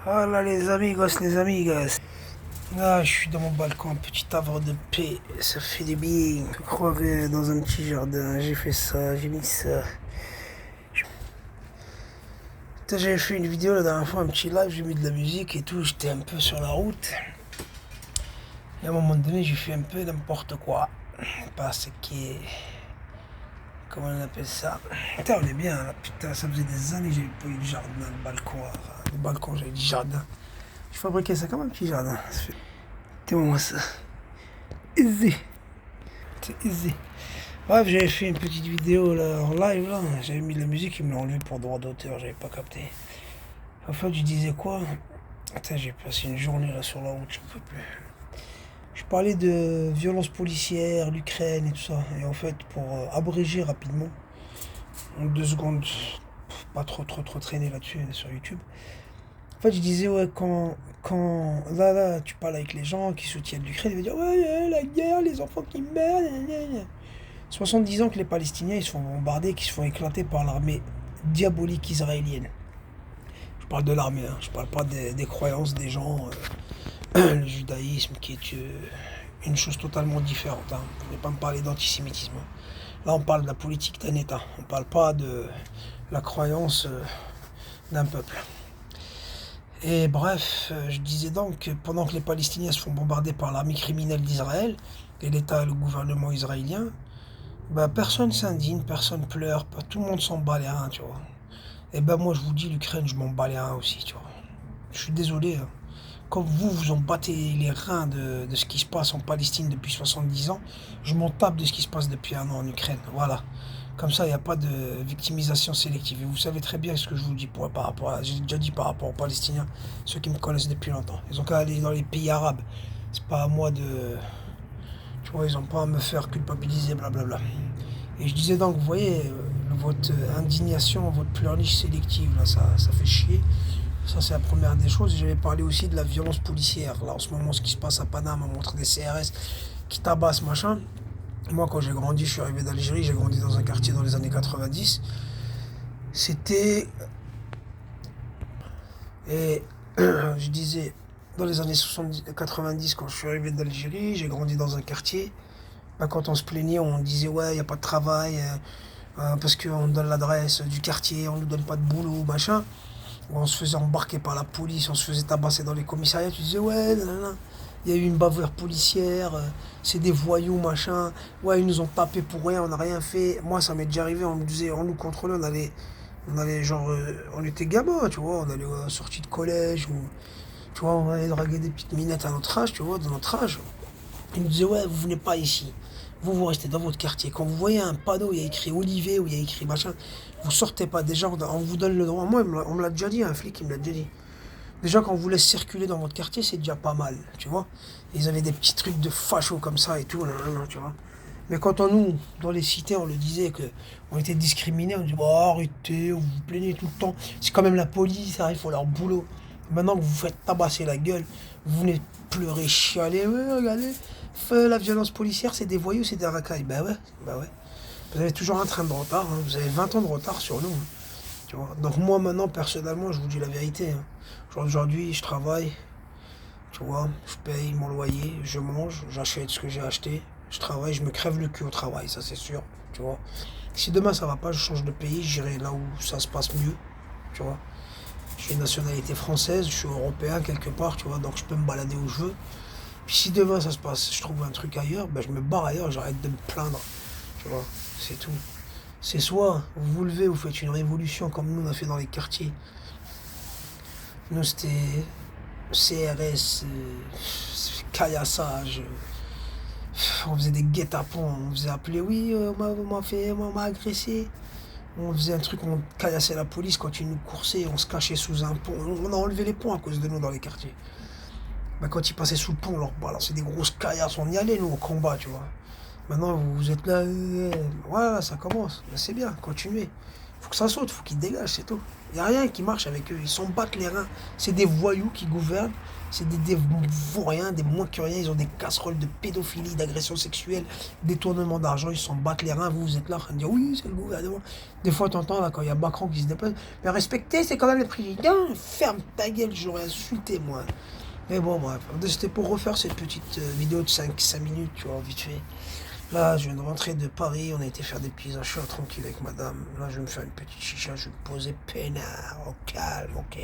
Voilà les amigos. Là, je suis dans mon balcon, un petit havre de paix, ça fait du bien. Je croirais dans un petit jardin, j'ai fait ça, j'ai mis ça. Putain, j'avais fait une vidéo la dernière fois, un petit live, j'ai mis de la musique et tout, j'étais un peu sur la route. Et à un moment donné, j'ai fait un peu n'importe quoi. Parce que... Comment on appelle ça? Putain, on est bien là, putain, ça faisait des années que j'avais pas eu de jardin, le balcon. Enfin, le balcon, j'avais dit jardin. Je fabriquais ça comme un petit jardin. Moi ça. Easy. C'est easy. Bref, j'avais fait une petite vidéo là, en live là. J'avais mis de la musique, ils me l'ont enlevé pour droit d'auteur, j'avais pas capté. En fait, je disais quoi? Attends, j'ai passé une journée là sur la route, j'en peux plus. Je parlais de violence policière, l'Ukraine et tout ça. Et en fait, pour abréger rapidement, en 2 secondes, pas trop traîner là-dessus sur YouTube. En fait, je disais, ouais, là, tu parles avec les gens qui soutiennent l'Ukraine, ils vont dire, ouais, la guerre, les enfants qui meurent, gna, gna, gna. 70 ans que les Palestiniens ils se font bombarder, qu'ils se font éclater par l'armée diabolique israélienne. Je parle de l'armée, hein, je parle pas des croyances des gens, le judaïsme qui est une chose totalement différente. Hein. Vous ne pouvez pas me parler d'antisémitisme. Hein. Là, on parle de la politique d'un État, on ne parle pas de la croyance d'un peuple. Et bref, je disais donc que pendant que les Palestiniens se font bombarder par l'armée criminelle d'Israël, et l'État et le gouvernement israélien, bah, personne s'indigne, personne pleure, tout le monde s'en bat les reins, tu vois. Et ben moi je vous dis, l'Ukraine, je m'en bats les reins aussi, tu vois. Je suis désolé, hein. Comme vous en battez les reins de ce qui se passe en Palestine depuis 70 ans, je m'en tape de ce qui se passe depuis 1 an en Ukraine, voilà. Comme ça, il n'y a pas de victimisation sélective. Et vous savez très bien ce que je vous dis par rapport à... J'ai déjà dit par rapport aux Palestiniens, ceux qui me connaissent depuis longtemps. Ils ont qu'à aller dans les pays arabes. C'est pas à moi de... Tu vois, ils n'ont pas à me faire culpabiliser, blablabla. Et je disais donc, vous voyez, votre indignation, votre pleurniche sélective, là, ça fait chier. Ça, c'est la première des choses. J'avais parlé aussi de la violence policière. Là, en ce moment, ce qui se passe à Paname, on montre des CRS qui tabassent, machin. Moi, quand j'ai grandi, je suis arrivé d'Algérie, j'ai grandi dans un quartier dans les années 90. C'était... Et je disais, dans les années 70, 90, quand je suis arrivé d'Algérie, j'ai grandi dans un quartier. Ben, quand on se plaignait, on disait, ouais, il n'y a pas de travail, parce qu'on donne l'adresse du quartier, on ne nous donne pas de boulot, machin. On se faisait embarquer par la police, on se faisait tabasser dans les commissariats. Tu disais, ouais, nanana, il y a eu une bavure policière, c'est des voyous, machin. Ouais, ils nous ont tapé pour rien, on n'a rien fait. Moi, ça m'est déjà arrivé, on me disait, on nous contrôlait, on allait genre, on était gamins, tu vois, on allait à la sortie de collège, ou, tu vois, on allait draguer des petites minettes à notre âge, tu vois, de notre âge. Ils nous disaient, ouais, vous venez pas ici. Vous restez dans votre quartier. Quand vous voyez un panneau où il y a écrit Olivier, où il y a écrit machin, vous sortez pas. Déjà, on vous donne le droit. Moi, on me l'a déjà dit, un flic, il me l'a déjà dit. Déjà, quand on vous laisse circuler dans votre quartier, c'est déjà pas mal, tu vois. Ils avaient des petits trucs de fachos comme ça et tout, tu vois. Mais quand nous, dans les cités, on le disait que on était discriminés, on disait, bah, arrêtez, vous vous plaignez tout le temps. C'est quand même la police, ça arrive, faut leur boulot. Maintenant que vous vous faites tabasser la gueule, vous venez pleurer, chialer, ouais, regardez, la violence policière, c'est des voyous, c'est des racailles. Bah ouais, bah ouais. Vous avez toujours un train de retard, hein. Vous avez 20 ans de retard sur nous. Hein. Tu vois. Donc moi maintenant, personnellement, je vous dis la vérité. Hein. Aujourd'hui, je travaille, tu vois, je paye mon loyer, je mange, j'achète ce que j'ai acheté, je travaille, je me crève le cul au travail, ça c'est sûr, tu vois. Si demain ça va pas, je change de pays, j'irai là où ça se passe mieux, tu vois. J'ai une nationalité française, je suis européen quelque part, tu vois, donc je peux me balader où je veux. Puis si demain ça se passe, je trouve un truc ailleurs, ben je me barre ailleurs, j'arrête de me plaindre, tu vois, c'est tout. C'est soit vous vous levez, vous faites une révolution comme nous on a fait dans les quartiers. Nous c'était CRS, caillassage, on faisait des guet-apens, on faisait appeler, oui, on m'a agressé. On faisait un truc, on caillassait la police quand ils nous coursaient, on se cachait sous un pont. On a enlevé les ponts à cause de nous dans les quartiers. Ben, quand ils passaient sous le pont, on leur balançait des grosses caillasses, on y allait nous au combat, tu vois. Maintenant vous êtes là, voilà, ça commence. Ben, c'est bien, continuez. Faut que ça saute, faut qu'ils dégagent, c'est tout. Il n'y a rien qui marche avec eux. Ils s'en battent les reins. C'est des voyous qui gouvernent. C'est des vauriens, des moins que rien. Ils ont des casseroles de pédophilie, d'agression sexuelle, détournement d'argent. Ils s'en battent les reins. Vous êtes là en train de dire oui, c'est le gouvernement. Des fois, t'entends là quand il y a Macron qui se déplace. Mais respectez, c'est quand même le président. Ferme ta gueule, j'aurais insulté moi. Mais bon, bref. C'était pour refaire cette petite vidéo de 5 minutes, tu vois, vite fait. Là, je viens de rentrer de Paris, on a été faire des pizzas, je suis tranquille avec madame. Là, je vais me faire une petite chicha, je vais me poser peinard, au calme, ok.